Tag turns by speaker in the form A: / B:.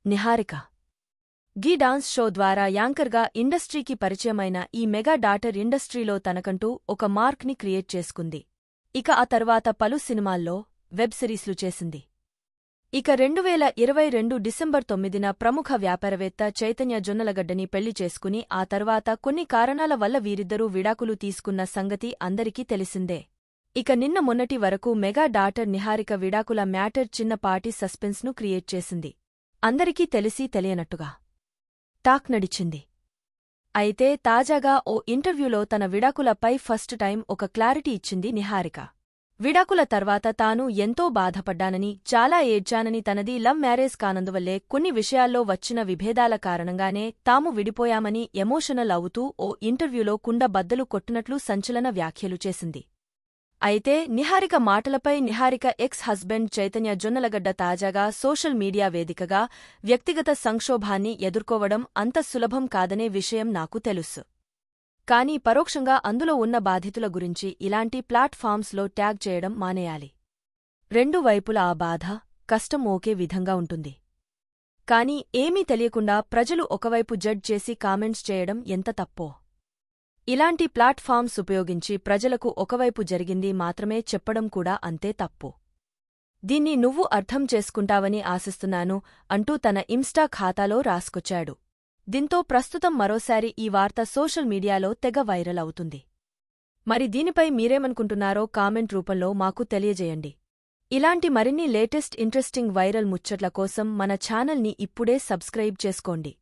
A: నిహారిక గీ dance show ద్వారా యాంకర్గా ఇండస్ట్రీకి పరిచయమైన ఈ మెగా డాటర్ ఇండస్ట్రీలో తనకంటూ ఒక మార్క్ని క్రియేట్ చేసుకుంది. ఇక ఆ తర్వాత పలు సినిమాల్లో, వెబ్ సిరీస్లు చేసింది. ఇక 2022 డిసెంబర్ 9న ప్రముఖ వ్యాపారవేత్త చైతన్య జొన్నలగడ్డని పెళ్లి చేసుకుని ఆ తర్వాత కొన్ని కారణాల వల్ల వీరిద్దరూ విడాకులు తీసుకున్న సంగతి అందరికీ తెలిసిందే. ఇక నిన్న మొన్నటి వరకు మెగా డాటర్ నిహారిక విడాకుల మ్యాటర్ చిన్నపాటి సస్పెన్స్ను క్రియేట్ చేసింది. అందరికీ తెలిసి తెలియనట్టుగా టాక్ నడిచింది. అయితే తాజాగా ఓ ఇంటర్వ్యూలో తన విడాకులపై ఫస్ట్ టైం ఒక క్లారిటీ ఇచ్చింది నిహారిక. విడాకుల తర్వాత తాను ఎంతో బాధపడ్డానని, చాలా ఏడ్చానని, తనది లవ్ మ్యారేజ్ కానందువల్లే కొన్ని విషయాల్లో వచ్చిన విభేదాల కారణంగానే తాము విడిపోయామని ఎమోషనల్ అవుతూ ఓ ఇంటర్వ్యూలో కుండ బద్దలు కొట్టినట్లు సంచలన వ్యాఖ్యలు చేసింది. అయితే నిహారిక మాటలపై నిహారిక ఎక్స్ హస్బెండ్ చైతన్య జొన్నలగడ్డ తాజాగా సోషల్ మీడియా వేదికగా వ్యక్తిగత సంక్షోభాన్ని ఎదుర్కోవడం అంత సులభం కాదనే విషయం నాకు తెలుసు. కానీ పరోక్షంగా అందులో ఉన్న బాధితుల గురించి ఇలాంటి ప్లాట్ఫామ్స్లో ట్యాగ్ చేయడం మానేయాలి. రెండు వైపులా ఆ బాధ, కష్టం ఒకే విధంగా ఉంటుంది. కానీ ఏమీ తెలియకుండా ప్రజలు ఒకవైపు జడ్జ్ చేసి కామెంట్స్ చేయడం ఎంత తప్పో. ఇలాంటి ప్లాట్ఫామ్స్ ఉపయోగించి ప్రజలకు ఒకవైపు జరిగింది మాత్రమే చెప్పడం కూడా అంతే తప్పు. దీన్ని నువ్వు అర్థం చేసుకుంటావని ఆశిస్తున్నాను అంటూ తన ఇన్స్టా ఖాతాలో రాసుకొచ్చాడు. దీంతో ప్రస్తుతం మరోసారి ఈ వార్త సోషల్ మీడియాలో తెగ వైరల్ అవుతుంది. మరి దీనిపై మీరేమనుకుంటున్నారో కామెంట్ రూపంలో మాకు తెలియజేయండి. ఇలాంటి మరిన్ని లేటెస్ట్ ఇంట్రెస్టింగ్ వైరల్ ముచ్చట్ల కోసం మన ఛానల్ని ఇప్పుడే సబ్స్క్రైబ్ చేసుకోండి.